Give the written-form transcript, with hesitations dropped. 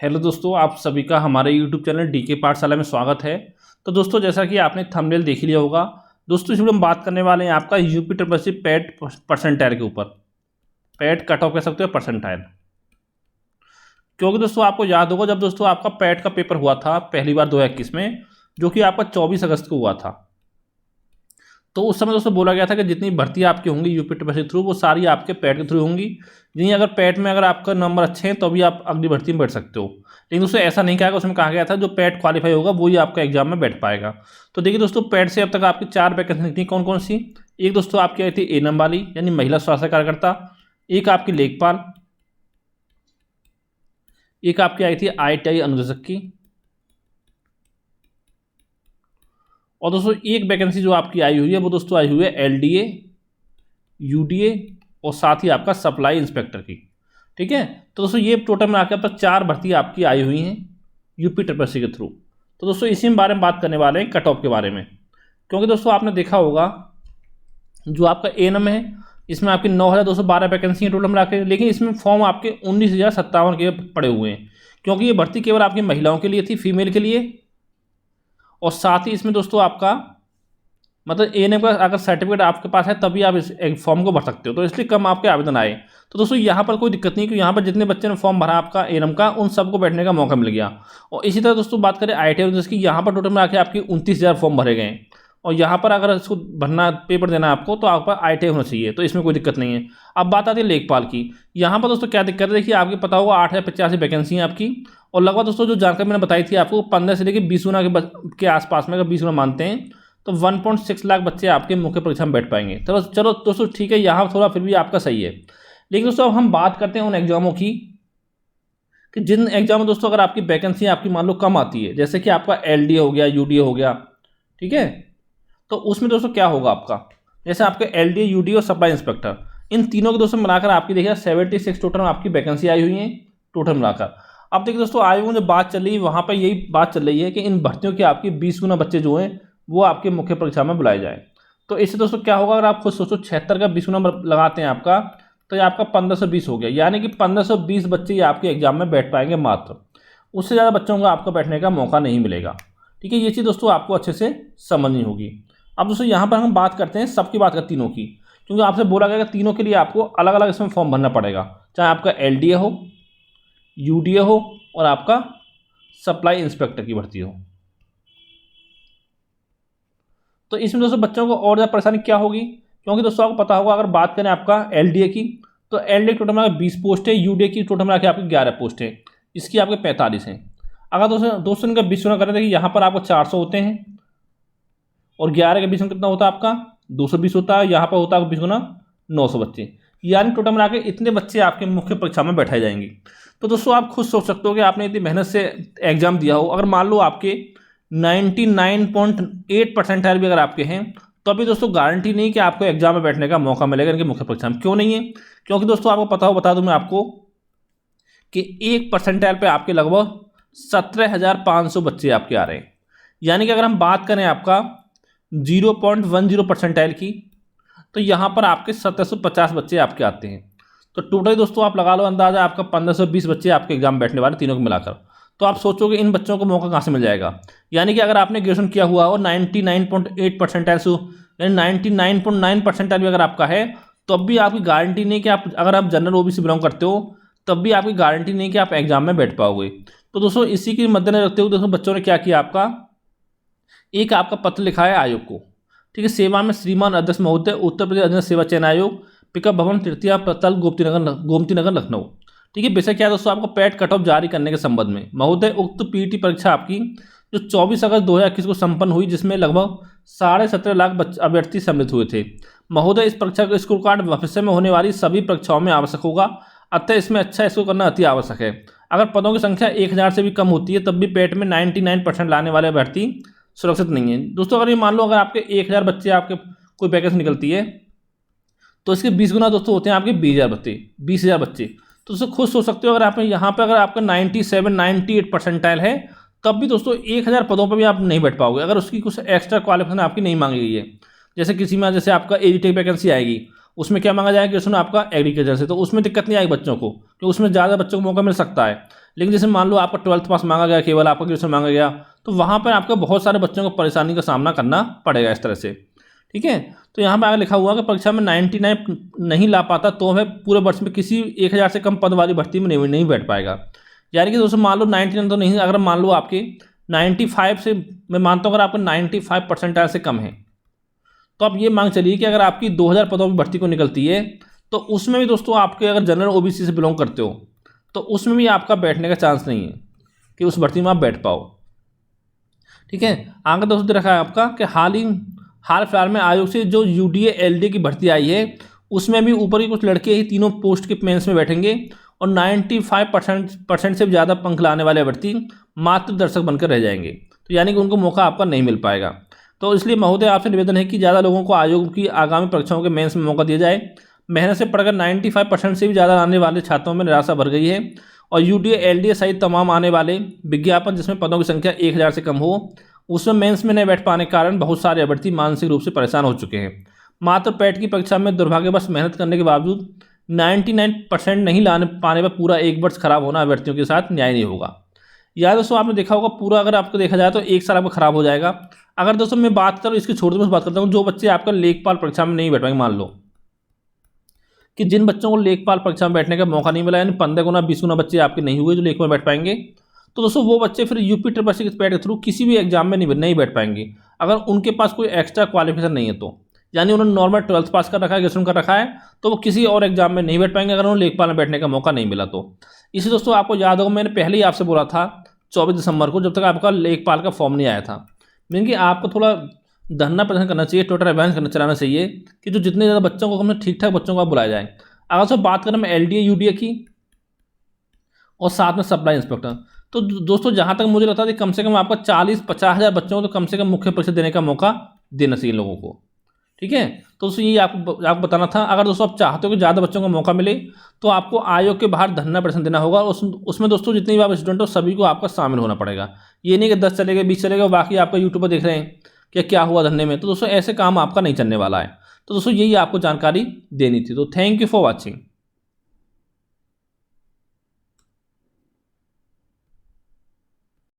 Hello दोस्तों, आप सभी का हमारे यूट्यूब चैनल डीके पाठशाला में स्वागत है। तो दोस्तों, जैसा कि आपने थंबनेल देख लिया होगा, दोस्तों इस वीडियो में बात करने वाले हैं आपका यूपी ट्रिपल पैट परसेंटाइल के ऊपर। पैट कट ऑफ कह सकते हो, परसेंटाइल। क्योंकि दोस्तों आपको याद होगा, जब दोस्तों आपका पैट का पेपर हुआ था पहली बार 2021 में, जो कि आपका 24 अगस्त को हुआ था, तो उस समय दोस्तों बोला गया था कि जितनी भर्ती आपकी होंगी यूपी ट्रिपल के थ्रू, वो सारी आपके पैट के थ्रू होंगी। यानी अगर पैट में अगर आपका नंबर अच्छे हैं तो भी आप अगली भर्ती में बैठ सकते हो। लेकिन दोस्तों ऐसा नहीं कहा, उसमें कहा गया था जो पैट क्वालिफाई होगा वही आपका एग्जाम में बैठ पाएगा। तो देखिए दोस्तों, पैट से अब तक आपकी 4 वैकेंसी निकली। कौन कौन सी? एक दोस्तों आपकी आई थी एनम वाली, यानी महिला स्वास्थ्य कार्यकर्ता। एक आपकी लेखपाल। एक आपकी आई थी ITI अनुदेशक की। और दोस्तों एक वैकेंसी जो आपकी आई हुई है वो दोस्तों आई हुई है LDA, UDA और साथ ही आपका सप्लाई इंस्पेक्टर की। ठीक है, तो दोस्तों ये टोटल में आकर अब 4 भर्ती आपकी आई हुई हैं यूपी ट्रिपल सी के थ्रू। तो दोस्तों इसी में बारे में बात करने वाले हैं, कट ऑफ के बारे में। क्योंकि दोस्तों आपने देखा होगा जो आपका एनम है, इसमें आपकी 9,212 वैकेंसी है टोटल मिला के, लेकिन इसमें फॉर्म आपके 19,057 के पड़े हुए हैं। क्योंकि ये भर्ती केवल आपकी महिलाओं के लिए थी, फीमेल के लिए। और साथ ही इसमें दोस्तों आपका मतलब एएनएम का अगर सर्टिफिकेट आपके पास है तभी आप इस फॉर्म को भर सकते हो, तो इसलिए कम आपके आवेदन आए। तो दोस्तों यहाँ पर कोई दिक्कत नहीं, क्योंकि यहाँ पर जितने बच्चे ने फॉर्म भरा आपका एएनएम का, उन सबको बैठने का मौका मिल गया। और इसी तरह दोस्तों बात करें ITI, जिसकी यहाँ पर टोटल में आके आपकी 29,000 फॉर्म भरे गए। और यहाँ पर अगर इसको भरना, पेपर देना आपको, तो आपका ITI होना चाहिए, तो इसमें कोई दिक्कत नहीं है। अब बात आती है लेखपाल की। यहाँ पर दोस्तों क्या दिक्कत है, देखिए आपको पता होगा 8,085 वैकेंसी है आपकी। और लगभग दोस्तों जो जानकारी मैंने बताई थी आपको, 15 से लेकर 20 गुना के आसपास में, अगर 20 गुना मानते हैं तो 1.6 लाख बच्चे आपके मुख्य परीक्षा में बैठ पाएंगे। चलो दोस्तों ठीक है, यहाँ थोड़ा फिर भी आपका सही है। लेकिन दोस्तों अब हम बात करते हैं उन एग्जामों की कि जिन एग्जाम में दोस्तों अगर आपकी वैकेंसी आपकी मान लो कम आती है, जैसे कि आपका LDA हो गया, UDA हो गया, ठीक है, तो उसमें दोस्तों क्या होगा आपका, जैसे आपके LDA, UDA और सप्लाई इंस्पेक्टर, इन तीनों के दोस्तों मिलाकर आपकी देखिए 76 टोटल आपकी वैकेंसी आई हुई है टोटल मिलाकर। अब देखिए दोस्तों आयोगों में जो बात चल रही है, वहाँ पर यही बात चल रही है कि इन भर्तियों के आपकी 20 गुना बच्चे जो हैं वो आपके मुख्य परीक्षा में बुलाए जाए। तो इससे दोस्तों क्या होगा, अगर आप खुद सोचो 76 का 20 गुना लगाते हैं आपका, तो ये आपका 1520 हो गया। यानी कि 1520 बच्चे ये आपके एग्जाम में बैठ पाएंगे मात्र। उससे ज़्यादा बच्चों को आपको बैठने का मौका नहीं मिलेगा। ठीक है, ये चीज़ दोस्तों आपको अच्छे से समझनी होगी। अब दोस्तों यहाँ पर हम बात करते हैं सबकी बात करते तीनों की, क्योंकि आपसे बोला गया कि तीनों के लिए आपको अलग अलग इसमें फॉर्म भरना पड़ेगा, चाहे आपका LDA हो, UDA हो और आपका सप्लाई इंस्पेक्टर की भर्ती हो। तो इसमें दोस्तों बच्चों को और ज़्यादा परेशानी क्या होगी, क्योंकि दोस्तों आपको पता होगा, अगर बात करें आपका LDA की, तो LDA टोटल में 20 पोस्ट है, UDA की टोटल में आपकी 11 पोस्ट है, इसकी आपके 45 हैं। अगर दोस्तों इनका 20 गुना करें, देखिए यहाँ पर आपको 400 होते हैं और 11 के 20 में कितना होता है आपका 220 होता है। यहाँ पर होता है 20 गुना 900 बच्चे, यानी टोटल मिला के इतने बच्चे आपके मुख्य परीक्षा में बैठाए जाएंगे। तो दोस्तों आप खुद सोच सकते हो कि आपने इतनी मेहनत से एग्जाम दिया हो, अगर मान लो आपके 99.8 परसेंटाइल भी अगर आपके हैं, तो अभी दोस्तों गारंटी नहीं कि आपको एग्जाम में बैठने का मौका मिलेगा इनके मुख्य परीक्षा में। क्यों नहीं है? क्योंकि दोस्तों आपको पता हो, बता दूं मैं आपको कि 1 परसेंटाइल पे आपके लगभग 17,500 बच्चे आपके आ रहे हैं। यानी कि अगर हम बात करें आपका 0.10 परसेंटाइल की, तो यहाँ पर आपके 1750 बच्चे आपके आते हैं। तो टोटल दोस्तों आप लगा लो अंदाजा, आपका 1520 बच्चे आपके एग्जाम बैठने वाले तीनों को मिलाकर। तो आप सोचोगे इन बच्चों को मौका कहाँ से मिल जाएगा। यानी कि अगर आपने ग्रेजुएशन किया हुआ हो 99.8 परसेंटाइल से, यानी 99.9 परसेंटाइल भी अगर आपका है, तो अब भी आपकी गारंटी नहीं कि आप, अगर आप जनरल OBC बिलोंग करते हो, तब भी आपकी गारंटी नहीं कि आप एग्जाम में बैठ पाओगे। तो दोस्तों इसी के मद्देनजर रखते हुए दोस्तों बच्चों ने क्या किया, एक आपका पत्र लिखा है आयोग को। ठीक है, सेवा में श्रीमान अध्यक्ष महोदय, उत्तर प्रदेश अध्यक्ष सेवा चयन आयोग, पिकअप भवन, तृतीया पतल, गोमती नगर लखनऊ। ठीक है, बेशक क्या है दोस्तों, आपको पैट कट ऑफ जारी करने के संबंध में महोदय, उक्त PET परीक्षा आपकी जो 24 अगस्त 2021 को संपन्न हुई, जिसमें लगभग 17.5 लाख अभ्यर्थी सम्मिलित हुए थे। महोदय, इस परीक्षा का स्कोर कार्ड भविष्य में होने वाली सभी परीक्षाओं में आवश्यक होगा, अतः इसमें अच्छा स्कोर करना अति आवश्यक है। अगर पदों की संख्या 1000 से भी कम होती है, तब भी पैट में 99% लाने वाले अभ्यर्थी सुरक्षित नहीं है। दोस्तों अगर ये मान लो अगर आपके 1000 बच्चे आपके कोई वैकेंसी निकलती है, तो इसके 20 गुना दोस्तों होते हैं आपके 20,000 बच्चे। तो दोस्तों खुद सोच सकते हो, अगर आपने यहाँ पर अगर आपका 97-98 परसेंटाइल है, तब भी दोस्तों 1000 पदों पर भी आप नहीं बैठ पाओगे, अगर उसकी कुछ एक्स्ट्रा क्वालिफिकेशन आपकी नहीं मांगी गई है। जैसे किसी में, जैसे आपका एडिटेक वैकेंसी आएगी, उसमें क्या मांगा जाएगा, उसमें आपका एग्रीकल्चर से, तो उसमें दिक्कत नहीं आएगी बच्चों को, क्योंकि उसमें ज़्यादा बच्चों को मौका मिल सकता है। लेकिन जैसे मान लो आपका 12th पास मांगा गया, केवल आपका ग्रेजुएशन मांगा गया, तो वहाँ पर आपको बहुत सारे बच्चों को परेशानी का सामना करना पड़ेगा इस तरह से। ठीक है, तो यहाँ पर आगे लिखा हुआ कि परीक्षा में 99 नहीं ला पाता तो वह पूरे वर्ष में किसी 1000 से कम पद वाली भर्ती में नहीं बैठ पाएगा। यानी कि दोस्तों मान लो 99 तो नहीं, अगर मान लो आपके 95 से, मैं मानता हूँ अगर आपका 95 परसेंटाइल से कम है, तो आप ये मांग चलिए कि अगर आपकी 2000 पदों की भर्ती को निकलती है, तो उसमें भी दोस्तों आपके अगर जनरल ओबीसी से बिलोंग करते हो तो उसमें भी आपका बैठने का चांस नहीं है कि उस भर्ती में आप बैठ पाओ। ठीक है, आगे दोस्तों दे रखा है आपका कि हाल फिलहाल में आयोग से जो यूडीए एलडीए की भर्ती आई है उसमें भी ऊपर की कुछ लड़के ही तीनों पोस्ट के मेंस में बैठेंगे और 95% से ज़्यादा अंक लाने वाले अभ्यर्थी मात्र दर्शक बनकर रह जाएंगे। तो यानी कि उनको मौका आपका नहीं मिल पाएगा। तो इसलिए महोदय आपसे निवेदन है कि ज़्यादा लोगों को आयोग की आगामी परीक्षाओं के मेंस में मौका दिया जाए। मेहनत से पढ़कर 95% से भी ज़्यादा आने वाले छात्रों में निराशा भर गई है और यूडीए एलडीए सहित तमाम आने वाले विज्ञापन जिसमें पदों की संख्या 1000 से कम हो उसमें मेंस में नहीं बैठ पाने के कारण बहुत सारे अभ्यर्थी मानसिक रूप से परेशान हो चुके हैं। मात्र पैट की परीक्षा में दुर्भाग्यवश मेहनत करने के बावजूद 99% नहीं लाने पाने पर पूरा एक वर्ष खराब होना अभ्यर्थियों के साथ न्याय नहीं होगा। यार दोस्तों आपने देखा होगा पूरा अगर आपको देखा जाए तो एक साल आपका खराब हो जाएगा। अगर दोस्तों मैं बात करूँ इसकी छोड़ मैं बात करता हूँ जो बच्चे आपका लेखपाल परीक्षा में नहीं बैठ पाएंगे, मान लो कि जिन बच्चों को लेखपाल परीक्षा में बैठने का मौका नहीं मिला, यानी 15 गुना 20 गुना बच्चे आपके नहीं हुए जो लेखपाल बैठ पाएंगे, तो दोस्तों वो बच्चे फिर यूपी ट्रिपल के पैड के थ्रू किसी भी एग्जाम में नहीं बैठ पाएंगे अगर उनके पास कोई एक्स्ट्रा क्वालिफिकेशन नहीं है। तो यानी उन्होंने नॉर्मल 12th पास कर रखा है, ग्रेजुएशन कर रखा है, तो वो किसी और एग्जाम में नहीं बैठ पाएंगे अगर उन्हें लेखपाल में बैठने का मौका नहीं मिला। तो इसी दोस्तों आपको याद होगा मैंने पहले ही आपसे बोला था 24 दिसंबर को, जब तक आपका लेखपाल का फॉर्म नहीं आया था, मीन कि आपको थोड़ा धरना प्रदर्शन करना चाहिए, ट्विटर अभियान चलाना चाहिए कि जो जितने ज़्यादा बच्चों को हमने ठीक ठाक बच्चों को आप बुलाया जाए। अगर सब बात करें मैं एलडीए यूडीए की और साथ में सप्लाई इंस्पेक्टर, तो दोस्तों जहाँ तक मुझे लगता है कम से कम आपका 40-50 हज़ार बच्चों को तो कम से कम मुख्य परीक्षा देने का मौका देना चाहिए लोगों को। ठीक है, तो दोस्तों यही आपको बताना था। अगर दोस्तों आप चाहते हो कि ज़्यादा बच्चों को मौका मिले तो आपको आयोग के बाहर धरना प्रदर्शन देना होगा और उसमें दोस्तों जितने भी आप स्टूडेंट हो सभी को आपका शामिल होना पड़ेगा। ये नहीं कि 10 चलेगा 20 चलेगा बाकी आपका यूट्यूब पर देख रहे हैं कि क्या हुआ धरने में, तो दोस्तों ऐसे काम आपका नहीं चलने वाला है। तो दोस्तों यही आपको जानकारी देनी थी। तो थैंक यू फॉर वॉचिंग।